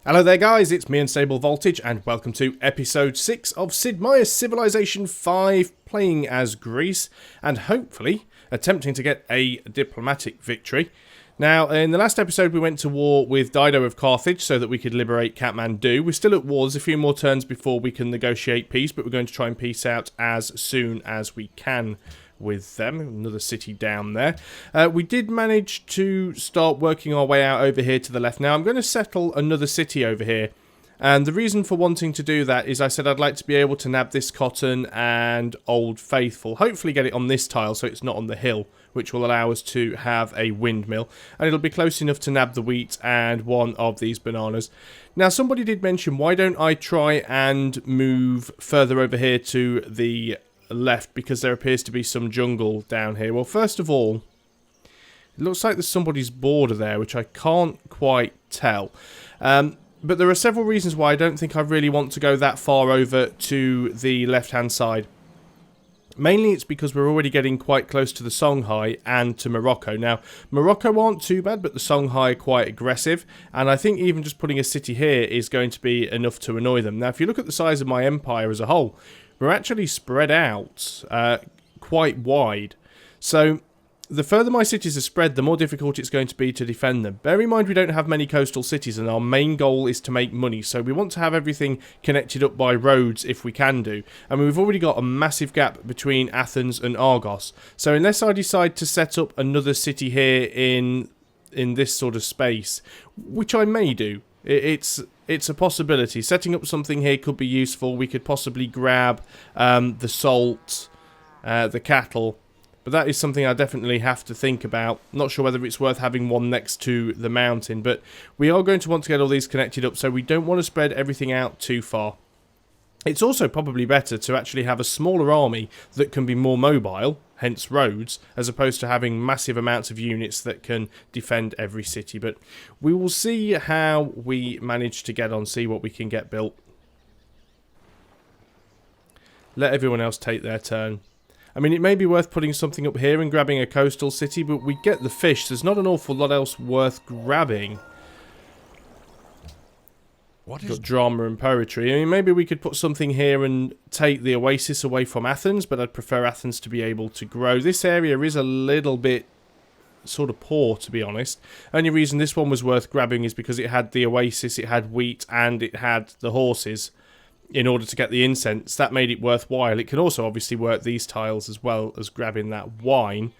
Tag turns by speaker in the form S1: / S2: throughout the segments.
S1: Hello there guys, it's me Unstable Voltage and welcome to episode 6 of Sid Meier's Civilization 5, playing as Greece and hopefully attempting to get a diplomatic victory. Now, in the last episode we went to war with Dido of Carthage so that we could liberate Kathmandu. We're still at war, there's a few more turns before we can negotiate peace, but we're going to try and peace out as soon as we can with them. Another city down there. We did manage to start working our way out over here to the left. Now I'm going to settle another city over here, and the reason for wanting to do that is I said I'd like to be able to nab this cotton and Old Faithful, hopefully get it on this tile so it's not on the hill, which will allow us to have a windmill, and it'll be close enough to nab the wheat and one of these bananas. Now somebody did mention, why don't I try and move further over here to the left, because there appears to be some jungle down here. Well, first of all, it looks like there's somebody's border there, which I can't quite tell. But there are several reasons why I don't think I really want to go that far over to the left-hand side. Mainly it's because we're already getting quite close to the Songhai and to Morocco. Now, Morocco aren't too bad, but the Songhai are quite aggressive, and I think even just putting a city here is going to be enough to annoy them. Now, if you look at the size of my empire as a whole, we're actually spread out quite wide. So the further my cities are spread, the more difficult it's going to be to defend them. Bear in mind we don't have many coastal cities, and our main goal is to make money. So we want to have everything connected up by roads if we can do. And we've already got a massive gap between Athens and Argos. So unless I decide to set up another city here in this sort of space, which I may do, it's a possibility. Setting up something here could be useful. We could possibly grab the salt, the cattle, but that is something I definitely have to think about. Not sure whether it's worth having one next to the mountain, but we are going to want to get all these connected up, so we don't want to spread everything out too far. It's also probably better to actually have a smaller army that can be more mobile, hence roads, as opposed to having massive amounts of units that can defend every city. But we will see how we manage to get on, see what we can get built. Let everyone else take their turn. I mean, it may be worth putting something up here and grabbing a coastal city, but we get the fish. There's not an awful lot else worth grabbing. Got drama and poetry. I mean, maybe we could put something here and take the oasis away from Athens, but I'd prefer Athens to be able to grow. This area is a little bit sort of poor, to be honest. Only reason this one was worth grabbing is because it had the oasis, it had wheat, and it had the horses in order to get the incense. That made it worthwhile. It can also obviously work these tiles as well as grabbing that wine.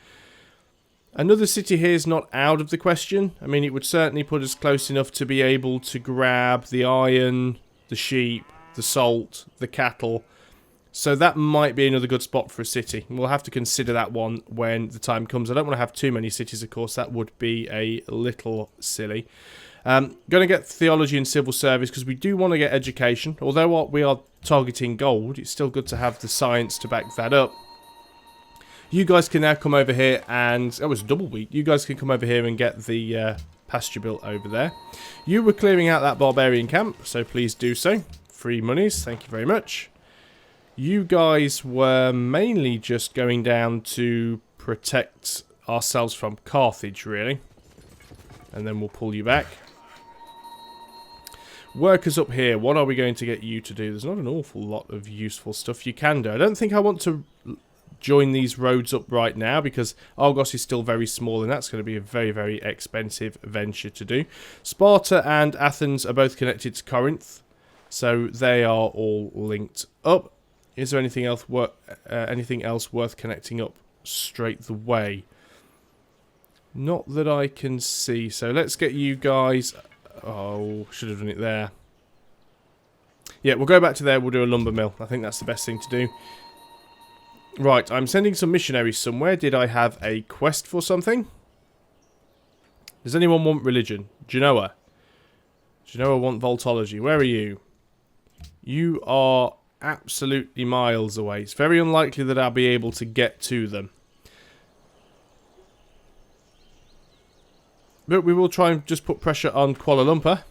S1: Another city here is not out of the question. I mean, it would certainly put us close enough to be able to grab the iron, the sheep, the salt, the cattle. So that might be another good spot for a city. We'll have to consider that one when the time comes. I don't want to have too many cities, of course. That would be a little silly. Going to get theology and civil service because we do want to get education. Although we are targeting gold, it's still good to have the science to back that up. You guys can now come over here and... oh, it's double wheat. You guys can come over here and get the pasture built over there. You were clearing out that barbarian camp, so please do so. Free monies, thank you very much. You guys were mainly just going down to protect ourselves from Carthage, really. And then we'll pull you back. Workers up here, what are we going to get you to do? There's not an awful lot of useful stuff you can do. I don't think I want to join these roads up right now because Argos is still very small and that's going to be a very, very expensive venture to do. Sparta and Athens are both connected to Corinth, so they are all linked up. Is there anything else worth connecting up straight the way? Not that I can see, so let's get you guys... oh, should have done it there. Yeah, we'll go back to there, we'll do a lumber mill. I think that's the best thing to do. Right, I'm sending some missionaries somewhere. Did I have a quest for something? Does anyone want religion? Genoa. Genoa want voltology. Where are you? You are absolutely miles away. It's very unlikely that I'll be able to get to them. But we will try and just put pressure on Kuala Lumpur.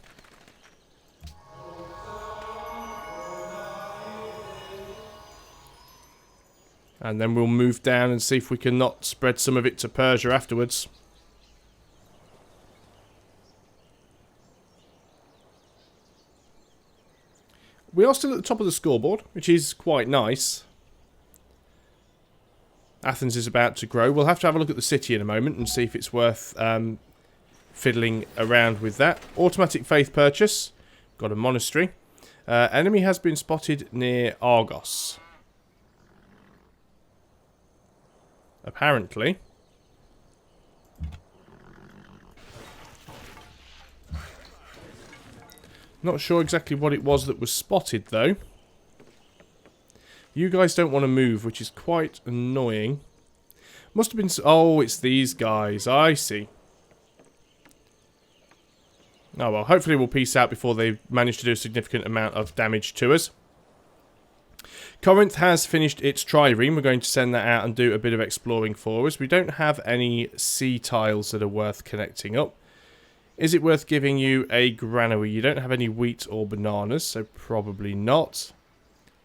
S1: And then we'll move down and see if we can not spread some of it to Persia afterwards. we are still at the top of the scoreboard, which is quite nice. Athens is about to grow. We'll have to have a look at the city in a moment and see if it's worth fiddling around with that. Automatic faith purchase. Got a monastery. Enemy has been spotted near Argos. Apparently. Not sure exactly what it was that was spotted, though. You guys don't want to move, which is quite annoying. Must have been... Oh, it's these guys. I see. Oh, well, hopefully we'll peace out before they manage to do a significant amount of damage to us. Corinth has finished its trireme. We're going to send that out and do a bit of exploring for us. We don't have any sea tiles that are worth connecting up. Is it worth giving you a granary? You don't have any wheat or bananas, so probably not.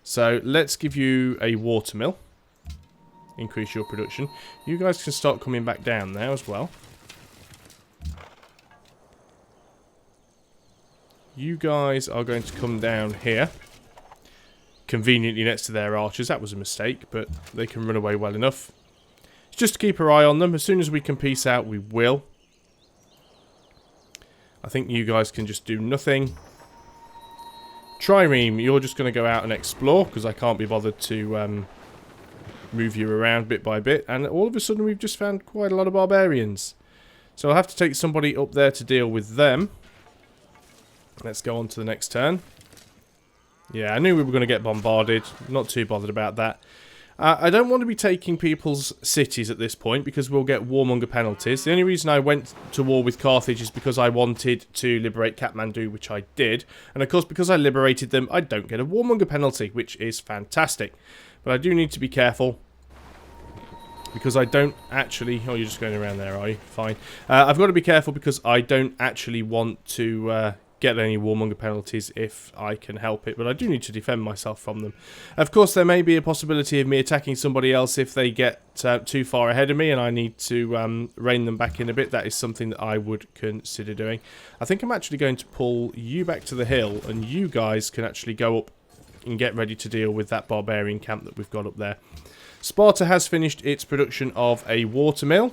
S1: So let's give you a watermill. Increase your production. You guys can start coming back down there as well. You guys are going to come down here. Conveniently next to their archers. That was a mistake, but they can run away well enough. It's just to keep our eye on them. As soon as we can peace out, we will. I think you guys can just do nothing. Trireme, you're just going to go out and explore, because I can't be bothered to move you around bit by bit. And all of a sudden we've just found quite a lot of barbarians. So I'll have to take somebody up there to deal with them. Let's go on to the next turn. Yeah, I knew we were going to get bombarded. Not too bothered about that. I don't want to be taking people's cities at this point because we'll get warmonger penalties. The only reason I went to war with Carthage is because I wanted to liberate Kathmandu, which I did. And of course, because I liberated them, I don't get a warmonger penalty, which is fantastic. But I do need to be careful because I don't actually... Oh, you're just going around there, are you? Fine. I've got to be careful because I don't actually want to... get any warmonger penalties if I can help it, but I do need to defend myself from them. Of course, there may be a possibility of me attacking somebody else if they get too far ahead of me and I need to rein them back in a bit. That is something that I would consider doing. I think I'm actually going to pull you back to the hill and you guys can actually go up and get ready to deal with that barbarian camp that we've got up there. Sparta has finished its production of a watermill.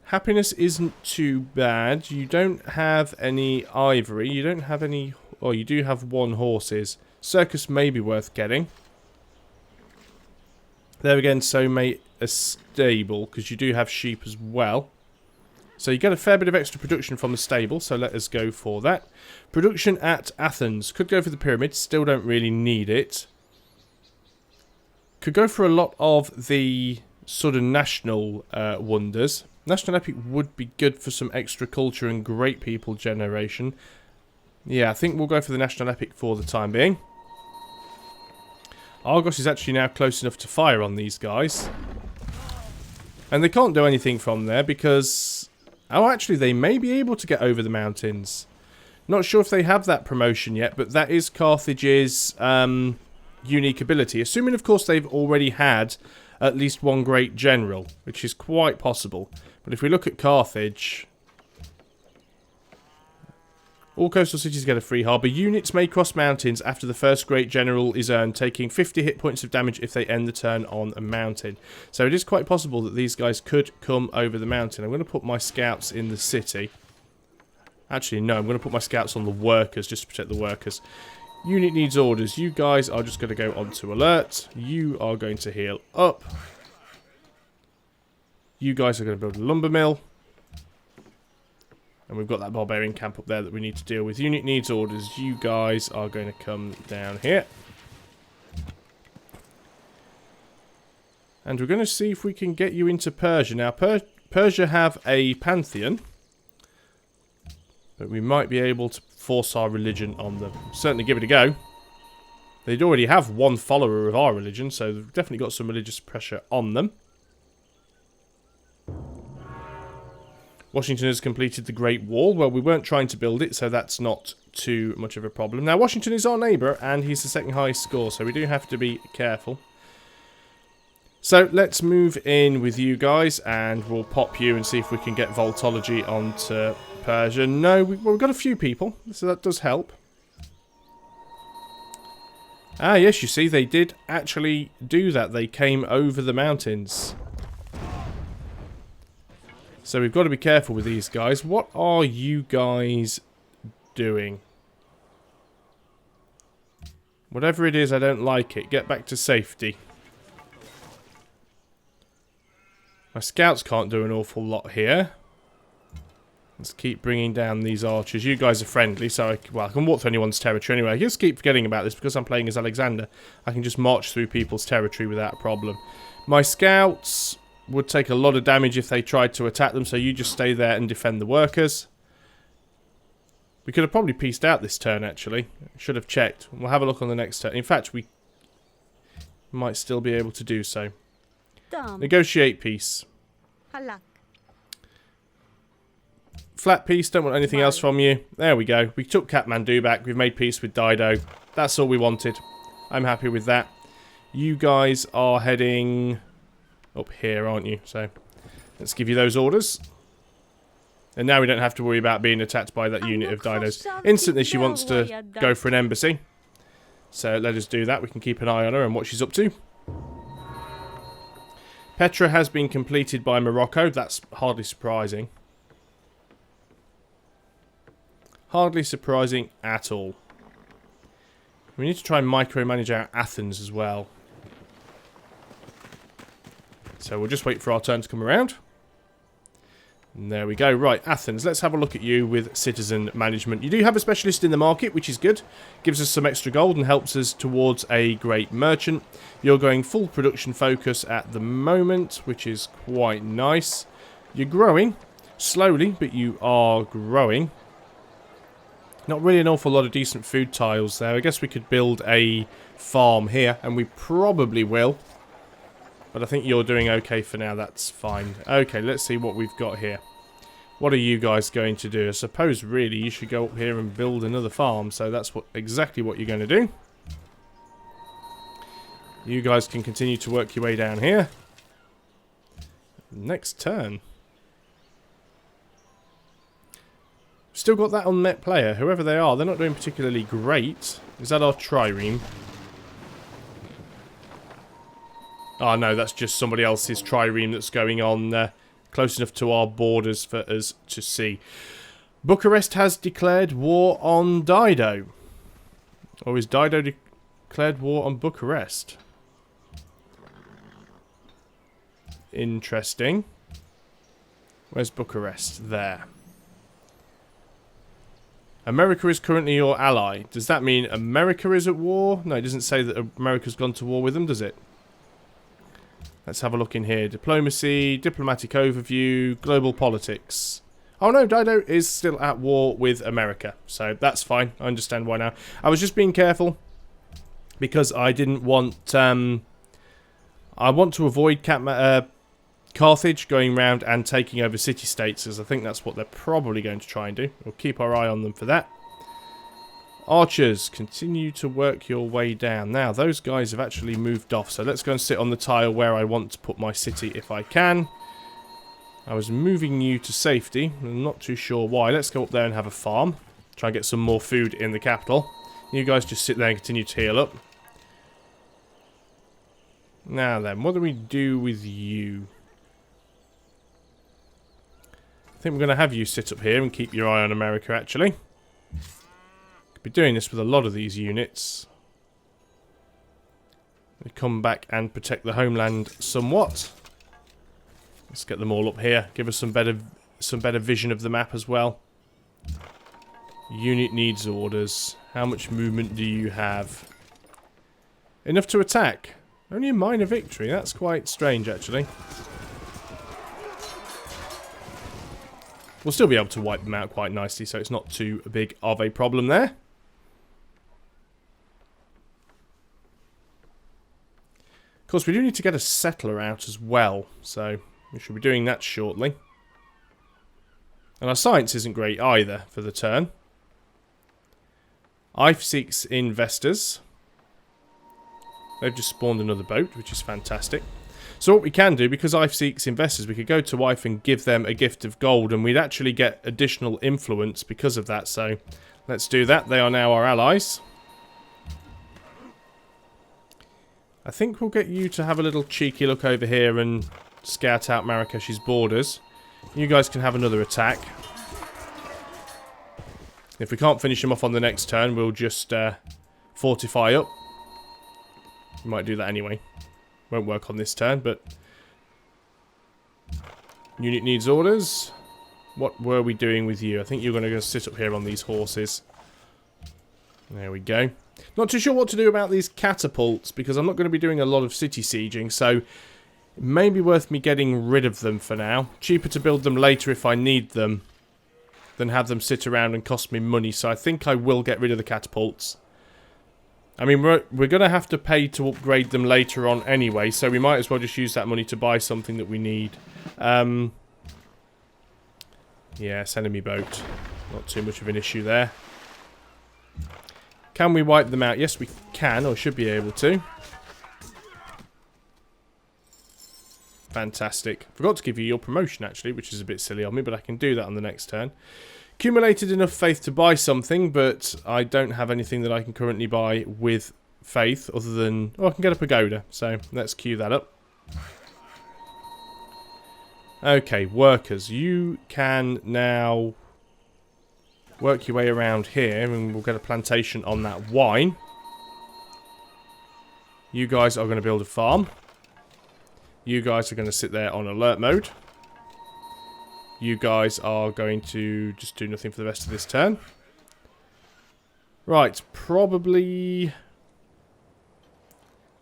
S1: Happiness isn't too bad. You don't have any ivory. You don't have any... Oh, you do have 1 horses. Circus may be worth getting. There again, so may a stable, because you do have sheep as well. So you get a fair bit of extra production from the stable, so let us go for that. Production at Athens. Could go for the pyramids. Still don't really need it. Could go for a lot of the sort of national wonders. National Epic would be good for some extra culture and great people generation. Yeah, I think we'll go for the National Epic for the time being. Argos is actually now close enough to fire on these guys. And they can't do anything from there because... Oh, actually, they may be able to get over the mountains. Not sure if they have that promotion yet, but that is Carthage's unique ability. Assuming, of course, they've already had at least 1 great general, which is quite possible. But if we look at Carthage, all coastal cities get a free harbour. Units may cross mountains after the first great general is earned, taking 50 hit points of damage if they end the turn on a mountain. So it is quite possible that these guys could come over the mountain. I'm going to put my scouts in the city. Actually, no, I'm going to put my scouts on the workers just to protect the workers. Unit needs orders. You guys are just going to go onto alert. You are going to heal up. You guys are going to build a lumber mill. And we've got that barbarian camp up there that we need to deal with. Unit needs orders. You guys are going to come down here. And we're going to see if we can get you into Persia. Now, Persia have a pantheon. But we might be able to force our religion on them. Certainly give it a go. They'd already have 1 follower of our religion, so they've definitely got some religious pressure on them. Washington has completed the Great Wall. Well, we weren't trying to build it, so that's not too much of a problem. Now, Washington is our neighbour, and he's the 2nd highest score, so we do have to be careful. So, let's move in with you guys, and we'll pop you and see if we can get Voltology onto Persia. No, we've got a few people, so that does help. Ah, yes, you see, they did actually do that. They came over the mountains. So we've got to be careful with these guys. What are you guys doing? Whatever it is, I don't like it. Get back to safety. My scouts can't do an awful lot here. Let's keep bringing down these archers. You guys are friendly, so I can walk through anyone's territory anyway. I just keep forgetting about this because I'm playing as Alexander. I can just march through people's territory without a problem. My scouts would take a lot of damage if they tried to attack them, so you just stay there and defend the workers. We could have probably pieced out this turn, actually. Should have checked. We'll have a look on the next turn. In fact, we might still be able to do so. Negotiate peace. Flat peace, don't want anything else from you. There we go. We took Kathmandu back. We've made peace with Dido. That's all we wanted. I'm happy with that. You guys are heading up here, aren't you? So, let's give you those orders. And now we don't have to worry about being attacked by that unit of dinos. Instantly she wants to go for an embassy. So let us do that. We can keep an eye on her and what she's up to. Petra has been completed by Morocco. That's hardly surprising. Hardly surprising at all. We need to try and micromanage our Athens as well. So we'll just wait for our turn to come around. And there we go. Right, Athens, let's have a look at you with citizen management. You do have a specialist in the market, which is good. Gives us some extra gold and helps us towards a great merchant. You're going full production focus at the moment, which is quite nice. You're growing slowly, but you are growing. Not really an awful lot of decent food tiles there. I guess we could build a farm here, and we probably will. But I think you're doing okay for now. That's fine. Okay, let's see what we've got here. What are you guys going to do? I suppose, really, you should go up here and build another farm. So that's exactly what you're going to do. You guys can continue to work your way down here. Next turn. Still got that unmet player. Whoever they are, they're not doing particularly great. Is that our trireme? Oh no, that's just somebody else's trireme that's going on close enough to our borders for us to see. Bucharest has declared war on Dido. Or is Dido declared war on Bucharest? Interesting. Where's Bucharest? There. America is currently your ally. Does that mean America is at war? No, it doesn't say that America's gone to war with them, does it? Let's have a look in here. Diplomacy, diplomatic overview, global politics. Oh no, Dido is still at war with America. So that's fine. I understand why now. I was just being careful because I didn't want... I want to avoid Carthage going around and taking over city-states, as I think that's what they're probably going to try and do. We'll keep our eye on them for that. Archers, continue to work your way down. Now, those guys have actually moved off, so let's go and sit on the tile where I want to put my city if I can. I was moving you to safety. I'm not too sure why. Let's go up there and have a farm. Try and get some more food in the capital. You guys just sit there and continue to heal up. Now then, what do we do with you? I think we're going to have you sit up here and keep your eye on America, actually. Could be doing this with a lot of these units. They come back and protect the homeland somewhat. Let's get them all up here. Give us some better vision of the map as well. Unit needs orders. How much movement do you have? Enough to attack. Only a minor victory. That's quite strange, actually. We'll still be able to wipe them out quite nicely, so it's not too big of a problem there. Of course, we do need to get a settler out as well, so we should be doing that shortly. And our science isn't great either for the turn. IFE seeks investors. They've just spawned another boat, which is fantastic. So what we can do, because IFE seeks investors, we could go to IFE and give them a gift of gold, and we'd actually get additional influence because of that. So let's do that. They are now our allies. I think we'll get you to have a little cheeky look over here and scout out Marrakesh's borders. You guys can have another attack. If we can't finish them off on the next turn, we'll just fortify up. We might do that anyway. Won't work on this turn, but... Unit needs orders. What were we doing with you? I think you're going to go sit up here on these horses. There we go. Not too sure what to do about these catapults, because I'm not going to be doing a lot of city sieging, so it may be worth me getting rid of them for now. Cheaper to build them later if I need them than have them sit around and cost me money, so I think I will get rid of the catapults. I mean, we're going to have to pay to upgrade them later on anyway, so we might as well just use that money to buy something that we need. Yes, enemy boat. Not too much of an issue there. Can we wipe them out? Yes, we can, or should be able to. Fantastic. Forgot to give you your promotion, actually, which is a bit silly of me, but I can do that on the next turn. Accumulated enough faith to buy something, but I don't have anything that I can currently buy with faith, other than... Oh, I can get a pagoda, so let's queue that up. Okay, workers. You can now work your way around here, and we'll get a plantation on that wine. You guys are going to build a farm. You guys are going to sit there on alert mode. You guys are going to just do nothing for the rest of this turn. Right, probably...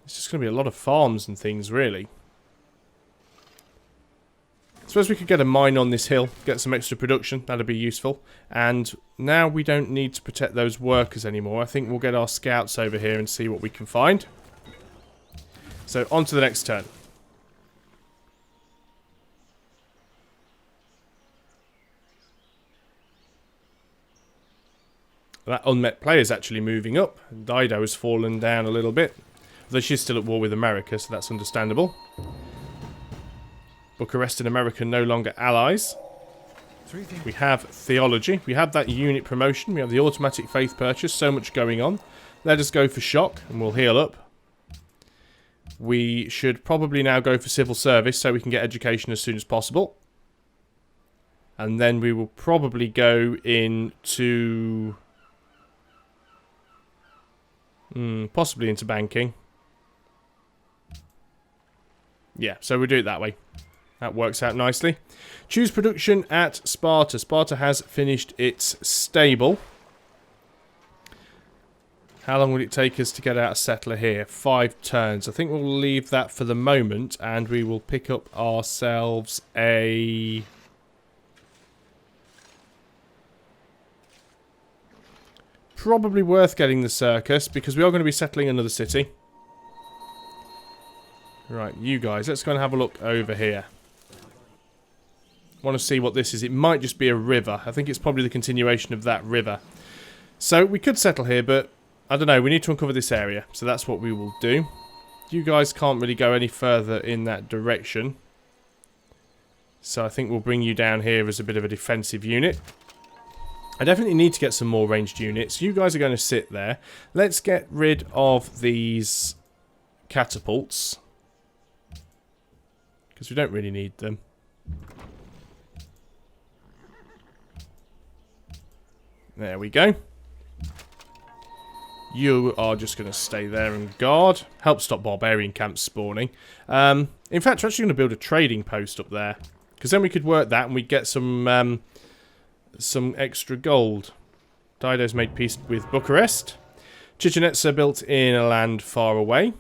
S1: It's just going to be a lot of farms and things, really. I suppose we could get a mine on this hill, get some extra production, that'd be useful. And now we don't need to protect those workers anymore. I think we'll get our scouts over here and see what we can find. So, on to the next turn. That unmet player is actually moving up. Dido has fallen down a little bit. Although she's still at war with America, so that's understandable. Bucharest and America no longer allies. We have theology. We have that unit promotion. We have the automatic faith purchase. So much going on. Let us go for shock, and we'll heal up. We should probably now go for civil service, so we can get education as soon as possible. And then we will probably go into... possibly into banking. Yeah, so we'll do it that way. That works out nicely. Choose production at Sparta. Sparta has finished its stable. How long would it take us to get out a settler here? 5 turns. I think we'll leave that for the moment, and we will pick up ourselves a... Probably worth getting the circus, because we are going to be settling another city. Right, you guys, let's go and have a look over here. Want to see what this is. It might just be a river. I think it's probably the continuation of that river. So, we could settle here, but I don't know. We need to uncover this area, so that's what we will do. You guys can't really go any further in that direction. So, I think we'll bring you down here as a bit of a defensive unit. I definitely need to get some more ranged units. You guys are going to sit there. Let's get rid of these catapults, because we don't really need them. There we go. You are just going to stay there and guard. Help stop barbarian camps spawning. In fact, we're actually going to build a trading post up there, because then we could work that and we'd get some extra gold. Dido's made peace with Bucharest. Chichen Itza built in a land far away.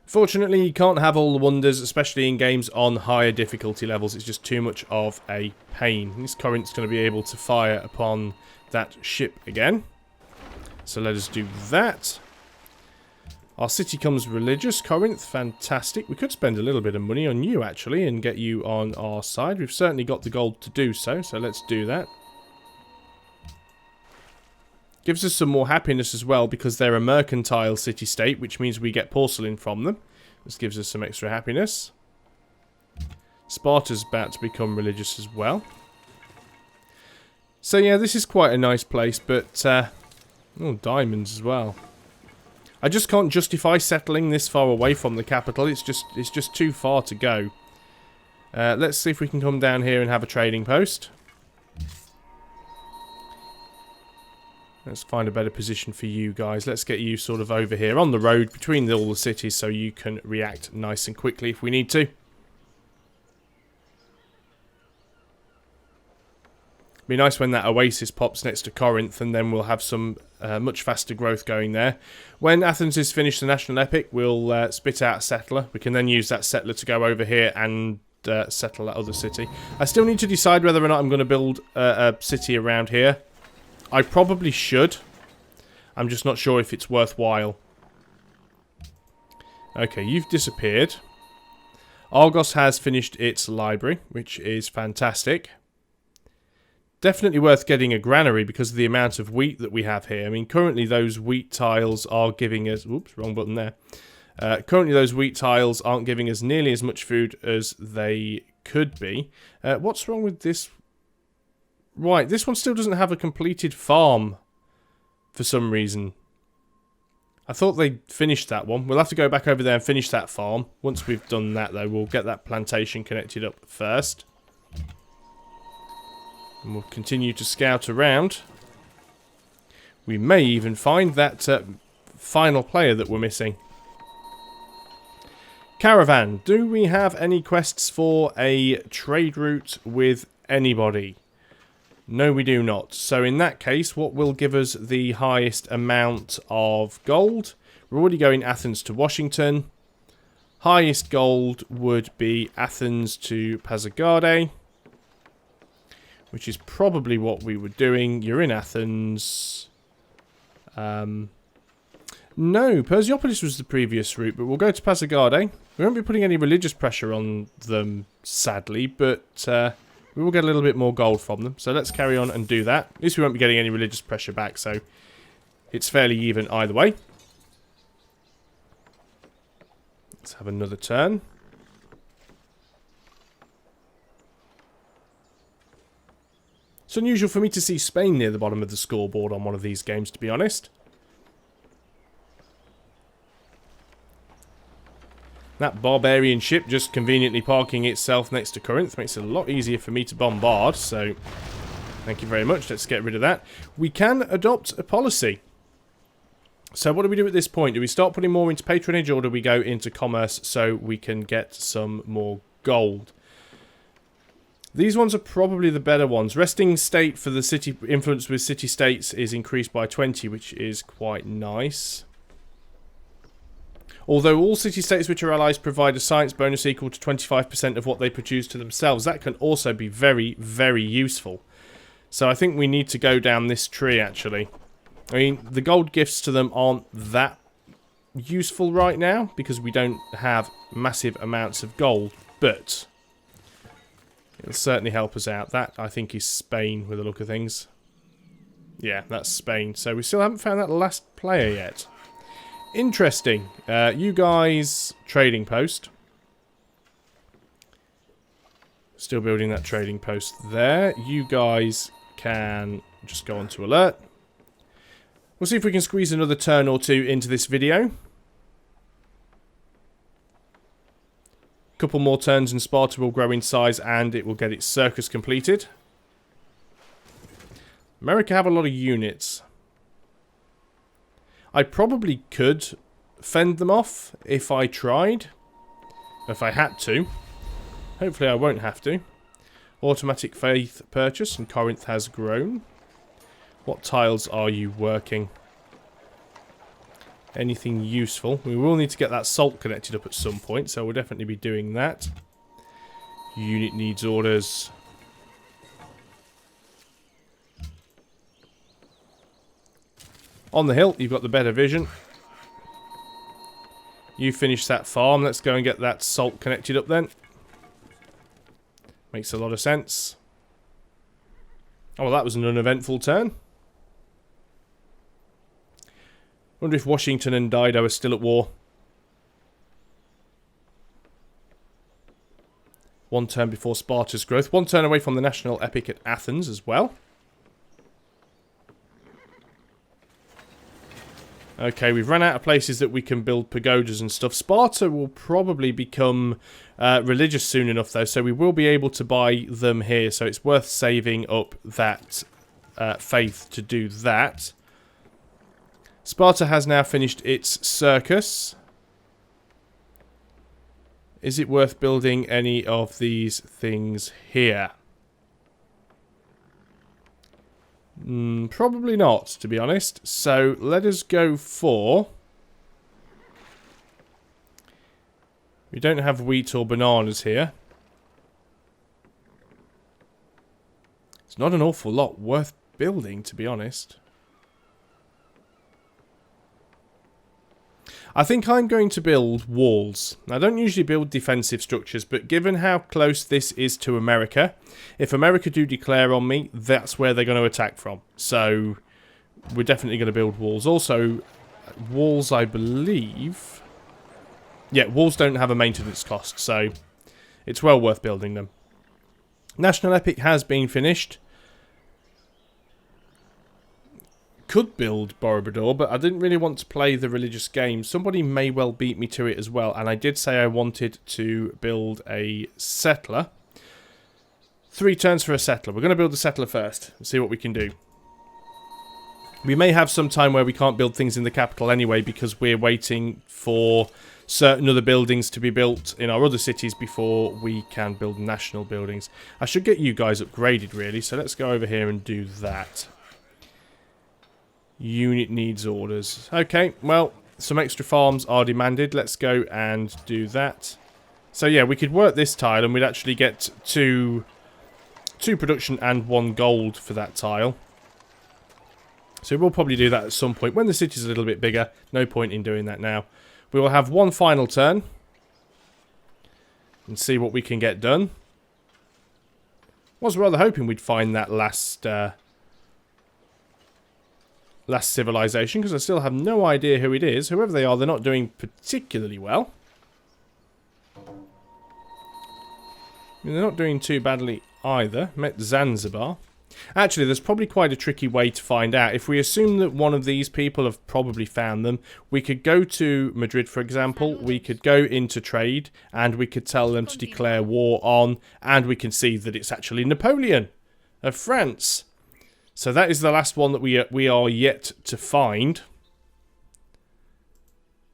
S1: Fortunately, you can't have all the wonders, especially in games on higher difficulty levels. It's just too much of a pain. This Corinth's going to be able to fire upon that ship again. So let us do that. Our city comes religious. Corinth, fantastic. We could spend a little bit of money on you, actually, and get you on our side. We've certainly got the gold to do so, so let's do that. Gives us some more happiness as well, because they're a mercantile city-state, which means we get porcelain from them. This gives us some extra happiness. Sparta's about to become religious as well. So yeah, this is quite a nice place, but oh, diamonds as well. I just can't justify settling this far away from the capital. It's just too far to go. Let's see if we can come down here and have a trading post. Let's find a better position for you guys. Let's get you sort of over here on the road between all the cities so you can react nice and quickly if we need to. Be nice when that oasis pops next to Corinth, and then we'll have some much faster growth going there. When Athens is finished the national epic, we'll spit out a settler. We can then use that settler to go over here and settle that other city. I still need to decide whether or not I'm going to build a city around here. I probably should. I'm just not sure if it's worthwhile. Okay, you've disappeared. Argos has finished its library, which is fantastic. Definitely worth getting a granary because of the amount of wheat that we have here. I mean, currently those wheat tiles are giving us... Oops, wrong button there. Currently those wheat tiles aren't giving us nearly as much food as they could be. What's wrong with this? Right, this one still doesn't have a completed farm for some reason. I thought they'd finished that one. We'll have to go back over there and finish that farm. Once we've done that, though, we'll get that plantation connected up first. And we'll continue to scout around. We may even find that final player that we're missing. Caravan. Do we have any quests for a trade route with anybody? No, we do not. So in that case, what will give us the highest amount of gold? We're already going Athens to Washington. Highest gold would be Athens to Pasargadae, which is probably what we were doing. You're in Athens. No, Persepolis was the previous route, but we'll go to Pasargadae. We won't be putting any religious pressure on them, sadly, but we will get a little bit more gold from them. So let's carry on and do that. At least we won't be getting any religious pressure back, so it's fairly even either way. Let's have another turn. It's unusual for me to see Spain near the bottom of the scoreboard on one of these games, to be honest. That barbarian ship just conveniently parking itself next to Corinth makes it a lot easier for me to bombard, so thank you very much. Let's get rid of that. We can adopt a policy. So what do we do at this point? Do we start putting more into patronage, or do we go into commerce so we can get some more gold? These ones are probably the better ones. Resting state for the city influence with city-states is increased by 20, which is quite nice. Although all city-states which are allies provide a science bonus equal to 25% of what they produce to themselves, that can also be very, very useful. So I think we need to go down this tree, actually. I mean, the gold gifts to them aren't that useful right now, because we don't have massive amounts of gold, but it'll certainly help us out. That, I think, is Spain with the look of things. Yeah, that's Spain. So we still haven't found that last player yet. Interesting. You guys, trading post. Still building that trading post there. You guys can just go on to alert. We'll see if we can squeeze another turn or two into this video. Couple more turns and Sparta will grow in size and it will get its circus completed. America have a lot of units. I probably could fend them off if I tried. If I had to. Hopefully I won't have to. Automatic faith purchase, and Corinth has grown. What tiles are you working? Anything useful? We will need to get that salt connected up at some point, so we'll definitely be doing that. Unit needs orders. On the hill, you've got the better vision. You finish that farm. Let's go and get that salt connected up then. Makes a lot of sense. Oh, well, that was an uneventful turn. Wonder if Washington and Dido are still at war. One turn before Sparta's growth. One turn away from the national epic at Athens as well. Okay, we've run out of places that we can build pagodas and stuff. Sparta will probably become religious soon enough, though, so we will be able to buy them here. So it's worth saving up that faith to do that. Sparta has now finished its circus. Is it worth building any of these things here? Probably not, to be honest. So let us go for... We don't have wheat or bananas here. It's not an awful lot worth building, to be honest. I think I'm going to build walls. I don't usually build defensive structures, but given how close this is to America, if America do declare on me, that's where they're going to attack from. So, we're definitely going to build walls. Also, walls, I believe... Yeah, walls don't have a maintenance cost, so it's well worth building them. National Epic has been finished. Could build Borobudur, but I didn't really want to play the religious game. Somebody may well beat me to it as well, and I did say I wanted to build a settler. 3 turns for a settler. We're going to build the settler first and see what we can do. We may have some time where we can't build things in the capital anyway because we're waiting for certain other buildings to be built in our other cities before we can build national buildings. I should get you guys upgraded really, so let's go over here and do that. Unit needs orders. Okay, well, some extra farms are demanded. Let's go and do that. So yeah, we could work this tile and we'd actually get two production and 1 gold for that tile. So we'll probably do that at some point when the city's a little bit bigger. No point in doing that now. We will have 1 final turn and see what we can get done. Was rather hoping we'd find that last civilization, because I still have no idea who it is. Whoever they are, they're not doing particularly well. I mean, they're not doing too badly either. Met Zanzibar. Actually, there's probably quite a tricky way to find out. If we assume that one of these people have probably found them, we could go to Madrid, for example. We could go into trade, and we could tell them to declare war on, and we can see that it's actually Napoleon of France. So that is the last one that we are yet to find.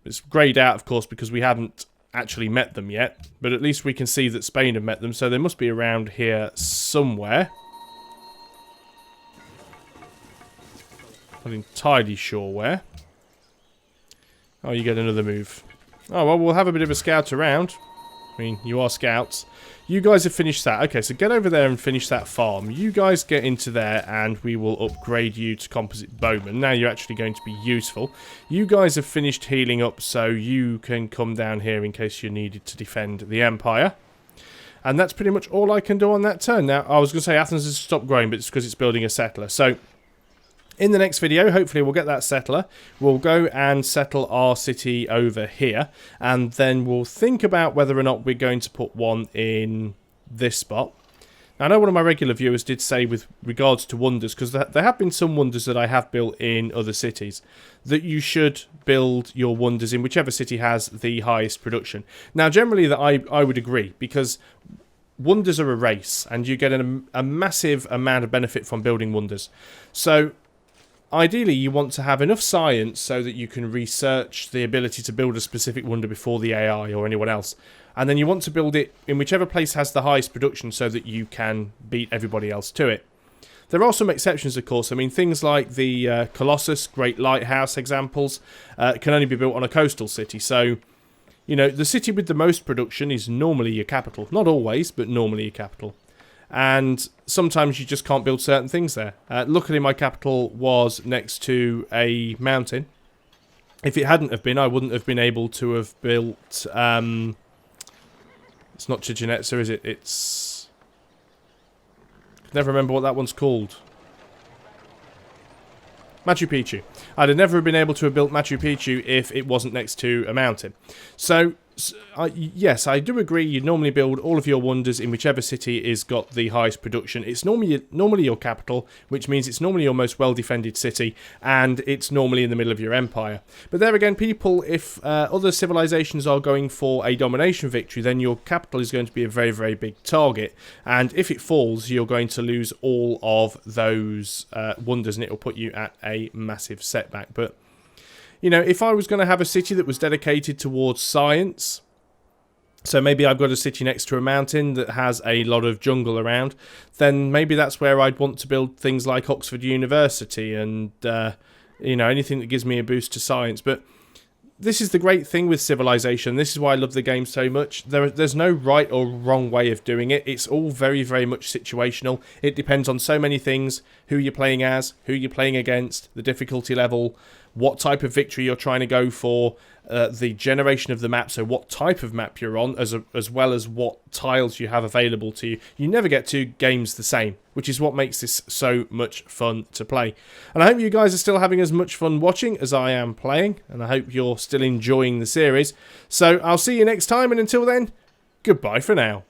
S1: It's greyed out, of course, because we haven't actually met them yet. But at least we can see that Spain have met them, so they must be around here somewhere. Not entirely sure where. Oh, you get another move. Oh, well, we'll have a bit of a scout around. I mean, you are scouts. You guys have finished that. Okay, so get over there and finish that farm. You guys get into there and we will upgrade you to composite bowman. Now you're actually going to be useful. You guys have finished healing up, so you can come down here in case you needed to defend the Empire. And that's pretty much all I can do on that turn. Now, I was going to say Athens has stopped growing, but it's because it's building a settler. So, in the next video, hopefully we'll get that settler. We'll go and settle our city over here. And then we'll think about whether or not we're going to put one in this spot. Now, I know one of my regular viewers did say with regards to wonders, because there have been some wonders that I have built in other cities, that you should build your wonders in whichever city has the highest production. Now, generally that I would agree, because wonders are a race, and you get a massive amount of benefit from building wonders. So, ideally, you want to have enough science so that you can research the ability to build a specific wonder before the AI or anyone else. And then you want to build it in whichever place has the highest production so that you can beat everybody else to it. There are some exceptions, of course. I mean, things like the Colossus, Great Lighthouse examples, can only be built on a coastal city. So, you know, the city with the most production is normally your capital. Not always, but normally your capital. And sometimes you just can't build certain things there. Luckily, my capital was next to a mountain. If it hadn't have been, I wouldn't have been able to have built... it's not Chichen Itza, is it? It's... I can never remember what that one's called. Machu Picchu. I'd have never been able to have built Machu Picchu if it wasn't next to a mountain. So... Yes, I do agree. You normally build all of your wonders in whichever city is got the highest production. It's normally your capital, which means it's normally your most well-defended city, and it's normally in the middle of your empire. But there again, people, if other civilizations are going for a domination victory, then your capital is going to be a very, very big target. And if it falls, you're going to lose all of those wonders, and it will put you at a massive setback. But you know, if I was going to have a city that was dedicated towards science, so maybe I've got a city next to a mountain that has a lot of jungle around, then maybe that's where I'd want to build things like Oxford University and, you know, anything that gives me a boost to science. But this is the great thing with Civilization. This is why I love the game so much. There's no right or wrong way of doing it. It's all very, very much situational. It depends on so many things: who you're playing as, who you're playing against, the difficulty level, what type of victory you're trying to go for, the generation of the map, so what type of map you're on, as well as what tiles you have available to you. You never get two games the same, which is what makes this so much fun to play. And I hope you guys are still having as much fun watching as I am playing, and I hope you're still enjoying the series. So I'll see you next time, and until then, goodbye for now.